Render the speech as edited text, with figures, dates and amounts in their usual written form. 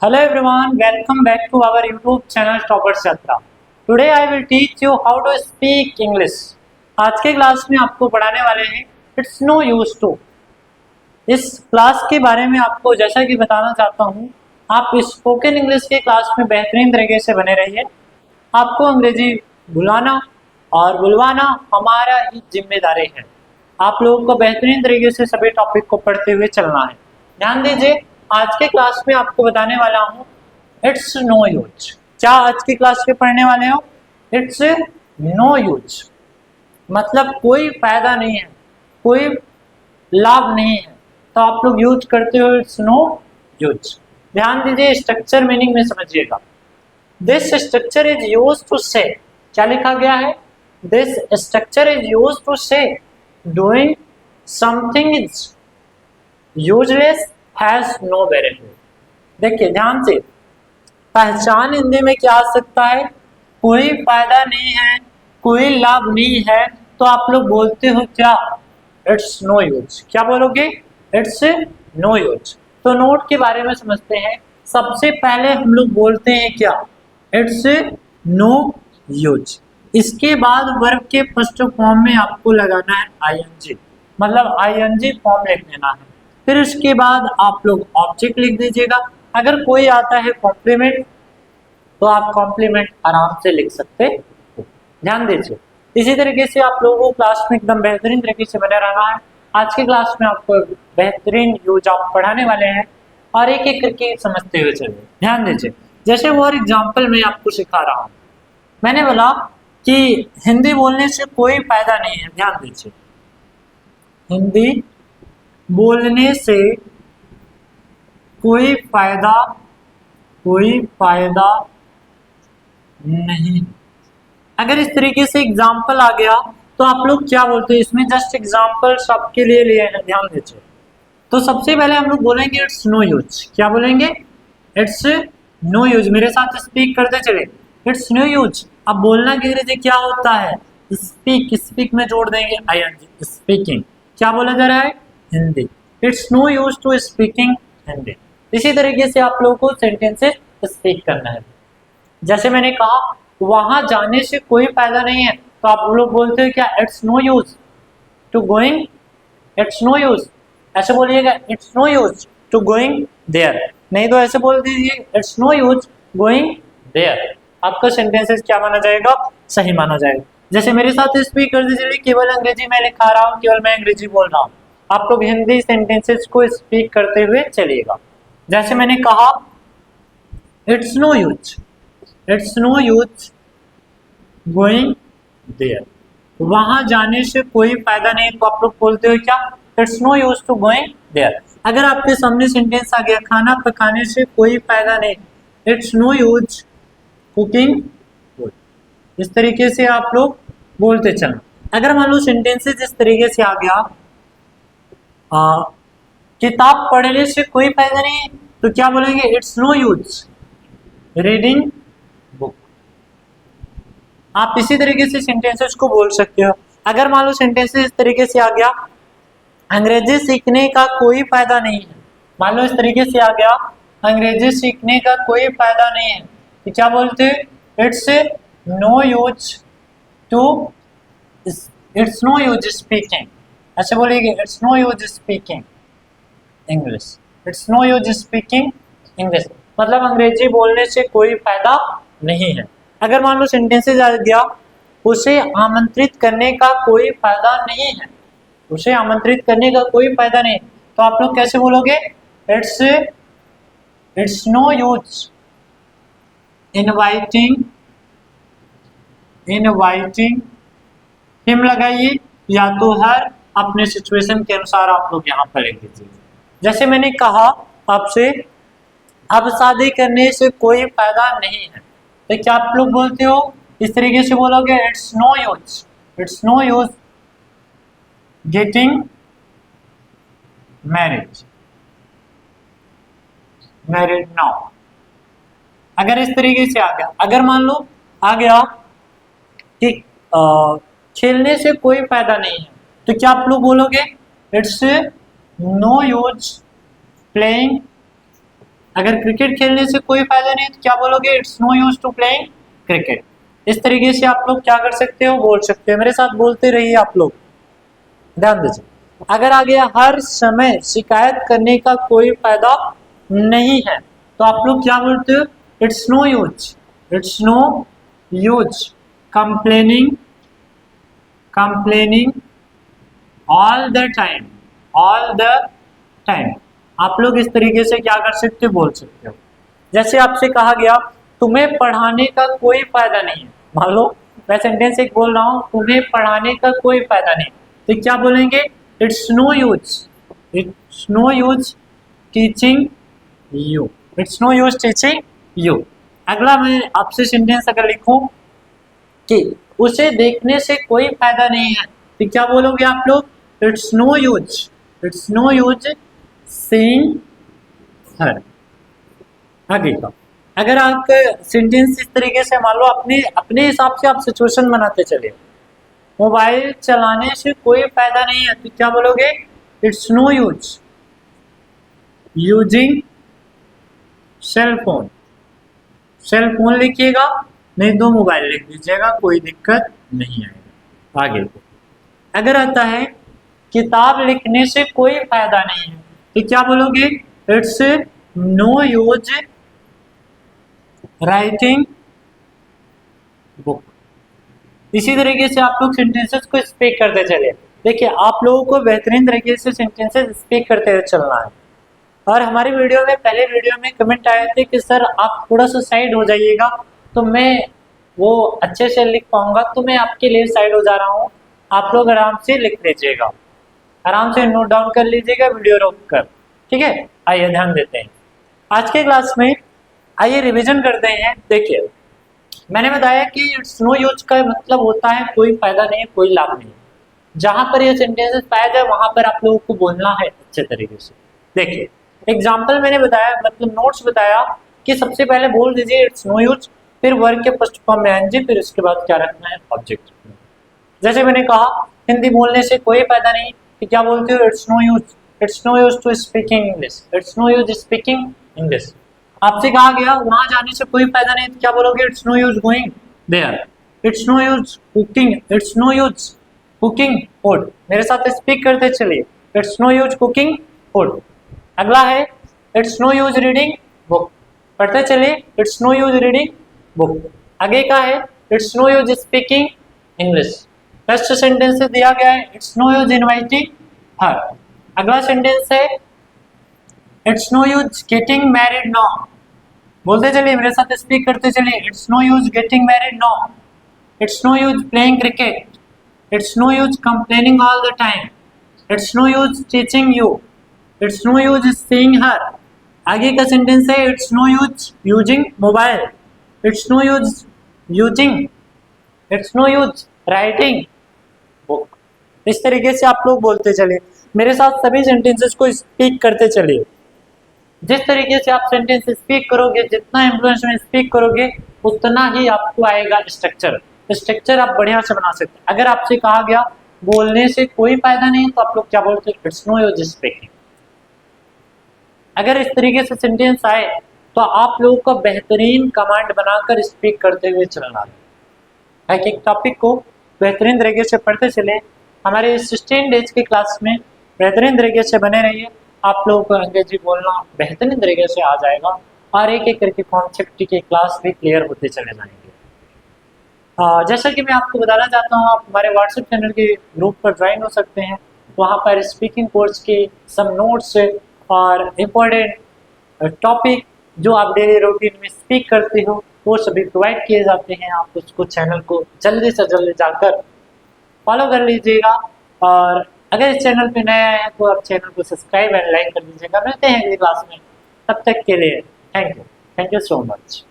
Hello everyone, welcome back to our YouTube channel Toppers Yatra. Today I will teach you how to speak English. आज के class में आपको पढ़ाने वाले हैं It's no use to. इस क्लास के बारे में आपको जैसा कि बताना चाहता हूँ, आप स्पोकन इंग्लिश के क्लास में बेहतरीन तरीके से बने रहिए। आपको अंग्रेजी बुलाना और बुलवाना हमारा ही जिम्मेदारी है। आप लोगों को बेहतरीन तरीके से सभी टॉपिक को पढ़ते हुए चलना है। ध्यान दीजिए, आज के क्लास में आपको बताने वाला हूँ इट्स नो यूज। क्या आज की क्लास में पढ़ने वाले हो? इट्स नो यूज मतलब कोई फायदा नहीं है, कोई लाभ नहीं है, तो आप लोग यूज करते हो इट्स नो यूज। ध्यान दीजिए, स्ट्रक्चर मीनिंग में समझिएगा। This structure is use to say, क्या लिखा गया है? This structure is use to say doing something is useless has no benefit. देखिए ध्यान से, पहचान हिंदी में क्या आ सकता है? कोई फायदा नहीं है, कोई लाभ नहीं है, तो आप लोग बोलते हो क्या? It's no use. क्या बोलोगे? It's no use. तो नोट के बारे में समझते हैं। सबसे पहले हम लोग बोलते हैं क्या? It's no use. इसके बाद वर्ब के फर्स्ट फॉर्म में आपको लगाना है आईएनजी, मतलब आईएनजी फॉर्म लिख देना है। फिर उसके बाद आप लोग ऑब्जेक्ट लिख दीजिएगा। अगर कोई आता है कॉम्प्लीमेंट, तो आप कॉम्प्लीमेंट आराम से लिख सकते हो। ध्यान दीजिए, इसी तरीके से आप लोगों को क्लास में एकदम बेहतरीन तरीके से बने रहना है। आज की क्लास में आपको बेहतरीन यूज आप पढ़ाने वाले हैं और एक एक करके समझते हुए चलिए। ध्यान दीजिए, जैसे वो एग्जाम्पल मैं आपको सिखा रहा हूँ। मैंने बोला कि हिंदी बोलने से कोई फायदा नहीं है। ध्यान दीजिए, हिंदी बोलने से कोई फायदा नहीं। अगर इस तरीके से एग्जाम्पल आ गया तो आप लोग क्या बोलते हैं? इसमें जस्ट एग्जाम्पल सबके लिए लिए हैं। ध्यान दीजिए, तो सबसे पहले हम लोग बोलेंगे इट्स नो यूज। क्या बोलेंगे? It's no use. मेरे साथ स्पीक करते चले, इट्स नो यूज। अब बोलना की अंग्रेजी क्या होता है? स्पीक। स्पीक में जोड़ देंगे आईएनजी, स्पीकिंग। क्या बोला जा रहा है? Hindi. It's no use to speaking Hindi. इसी तरीके से आप लोगों को सेंटेंसेस स्पीक करना है। जैसे मैंने कहा, वहां जाने से कोई फायदा नहीं है, तो आप लोग बोलते हो क्या? It's no use to going. It's no use ऐसे बोलिएगा, it's no use to going there. नहीं तो ऐसे बोल दीजिए, it's no use going there. आपका सेंटेंसेस क्या माना जाएगा? सही माना जाएगा। जैसे मेरे साथ स्पीक कर दीजिए, केवल अंग्रेजी में लिखा रहा हूँ, केवल मैं अंग्रेजी बोल रहा हूँ। आप लोग हिंदी सेंटेंसेस को स्पीक करते हुए चलिएगा। जैसे मैंने कहा, it's no use going there. वहां जाने से कोई फायदा नहीं, तो आप लोग बोलते हो क्या? It's no use to going there. अगर आपके सामने सेंटेंस आ गया, खाना पकाने से कोई फायदा नहीं, it's no use cooking food. इस तरीके से आप लोग बोलते चलना। अगर मान लो सेंटेंसेस इस तरीके से आ गया, किताब पढ़ने से कोई फायदा नहीं, तो क्या बोलेंगे? It's no use reading book. आप इसी तरीके से सेंटेंसेस को बोल सकते हो। अगर मान लो सेंटेंसेस इस तरीके से आ गया, अंग्रेजी सीखने का कोई फायदा नहीं है। मान लो इस तरीके से आ गया, अंग्रेजी सीखने का कोई फायदा नहीं है, तो क्या बोलते हैं? It's no use speaking. ऐसे बोलिए, it's no use speaking English. It's no use speaking English मतलब अंग्रेजी बोलने से कोई फायदा नहीं है। अगर मान लो सेंटेंसेस आ गया, उसे आमंत्रित करने का कोई फायदा नहीं है, उसे आमंत्रित करने का कोई फायदा नहीं, तो आप लोग कैसे बोलोगे? It's no use inviting him लगाइए, या तो हर अपने सिचुएशन के अनुसार आप लोग यहाँ पर लिख दीजिए। जैसे मैंने कहा आपसे, अब शादी करने से कोई फायदा नहीं है, तो क्या आप लोग बोलते हो? इस तरीके से बोलोगे, it's no use getting married now. अगर इस तरीके से आ गया, अगर मान लो आ गया कि खेलने से कोई फायदा नहीं है, तो क्या आप लोग बोलोगे? इट्स नो यूज प्लेइंग अगर क्रिकेट खेलने से कोई फायदा नहीं तो क्या बोलोगे? It's no use to playing cricket. इस तरीके से आप लोग क्या कर सकते हो? बोल सकते हो। मेरे साथ बोलते रहिए आप लोग, ध्यान दीजिए। अगर आ गया हर समय शिकायत करने का कोई फायदा नहीं है, तो आप लोग क्या बोलते हो? It's no use, it's no use complaining, complaining all the time, all the time. आप लोग इस तरीके से क्या कर सकते हो? बोल सकते हो। जैसे आपसे कहा गया तुम्हें पढ़ाने का कोई फायदा नहीं है, मान लो मैं सेंटेंस एक बोल रहा हूं, तुम्हें पढ़ाने का कोई फायदा नहीं, तो क्या बोलेंगे? It's no use, it's no use teaching you, it's no use teaching you. अगला मैं आपसे सेंटेंस अगर लिखूं कि उसे देखने से कोई फायदा नहीं है, तो क्या बोलोगे आप लोग? It's no use, it's no use seeing her. आगे का अगर आप सेंटेंस इस तरीके से मान लो अपने अपने हिसाब से आप सिचुएशन बनाते चले, मोबाइल चलाने से कोई फायदा नहीं है, तो क्या बोलोगे? It's no use using cell phone. Cell phone लिखिएगा, नहीं तो मोबाइल लिख दीजिएगा, कोई दिक्कत नहीं आएगा। आगे अगर आता है किताब लिखने से कोई फायदा नहीं है, तो क्या बोलोगे? It's no use writing book. इसी तरीके से आप लोग सेंटेंसेस को स्पीक करते चले। देखिए आप लोगों को बेहतरीन तरीके से सेंटेंसेस स्पीक करते हुए चलना है। और हमारे वीडियो में, पहले वीडियो में कमेंट आए थे कि सर आप थोड़ा सा साइड हो जाइएगा तो मैं वो अच्छे से लिख पाऊंगा, तो मैं आपके लिए साइड हो जा रहा हूँ, आप लोग आराम से लिख लीजिएगा, आराम से नोट डाउन कर लीजिएगा वीडियो रोक कर, ठीक है। आइए ध्यान देते हैं आज के क्लास में, आइए रिवीजन करते हैं। देखिए मैंने बताया कि इट्स नो यूज का मतलब होता है कोई फायदा नहीं, कोई लाभ नहीं। जहां पर ये सेंटेंसेस पाया जाए वहां पर आप लोगों को बोलना है अच्छे तरीके से। देखिए एग्जाम्पल मैंने बताया, मतलब नोट्स बताया कि सबसे पहले बोल दीजिए इट्स नो यूज, फिर वर्ग के फर्स्ट फॉर्म में एनजी, फिर उसके बाद क्या रखना है? ऑब्जेक्ट। जैसे मैंने कहा हिंदी बोलने से कोई फायदा नहीं, कि क्या बोलते हो? It's no use, it's no use to speaking English, it's no use speaking English. आपसे कहा गया वहां जाने से कोई फायदा नहीं, तो क्या बोलोगे? It's no use going there, it's no use cooking, it's no use cooking food. मेरे साथ स्पीक करते चलिए, it's no use cooking food. अगला है it's no use reading book, पढ़ते चलिए, it's no use reading book. आगे का है it's no use speaking English. First sentence से दिया गया है it's no use inviting her. अगला सेंटेंस है it's no use getting married now, बोलते चलिए मेरे साथ स्पीक करते चलिए, it's no use getting married now, it's no use playing cricket, it's no use complaining all the time, it's no use teaching you, it's no use seeing her. आगे का sentence है it's no use using mobile, it's no use using, it's no use writing book. इस तरीके से आप लोग बोलते चले, मेरे साथ सभी सेंटेंसेस को स्पीक करते चलिए। जिस तरीके से आप सेंटेंस स्पीक करोगे, जितना इन्फ्लुएंस में स्पीक करोगे, उतना ही आपको आएगा स्ट्रक्चर। स्ट्रक्चर आप बढ़िया से बना सकते हैं। अगर आपसे कहा गया बोलने से कोई फायदा नहीं, तो आप लोग क्या बोलते हैं? It's no use speaking. अगर इस तरीके से सेंटेंस आए तो आप लोगों को बेहतरीन कमांड बनाकर स्पीक करते हुए चलना है। एक टॉपिक को बेहतरीन तरीके से पढ़ते चले। हमारे 16 डेज की क्लास में बेहतरीन तरीके से बने रहिए, आप लोगों को अंग्रेजी बोलना बेहतरीन तरीके से आ जाएगा और एक एक करके कॉन्सेप्ट की क्लास भी क्लियर होते चले जाएंगे। जैसा कि मैं आपको बताना चाहता हूँ, आप हमारे व्हाट्सएप चैनल के ग्रुप पर ज्वाइन हो सकते हैं। वहाँ पर स्पीकिंग कोर्स के सब नोट्स और इम्पोर्टेंट टॉपिक जो आप डेली रूटीन में स्पीक करते हो वो सभी प्रोवाइड किए जाते हैं। आप उसको चैनल को जल्दी से जल्दी जाकर फॉलो कर लीजिएगा, और अगर इस चैनल पे नया है तो आप चैनल को सब्सक्राइब एंड लाइक कर दीजिएगा। मिलते हैं अगली क्लास में, तब तक के लिए थैंक यू सो मच।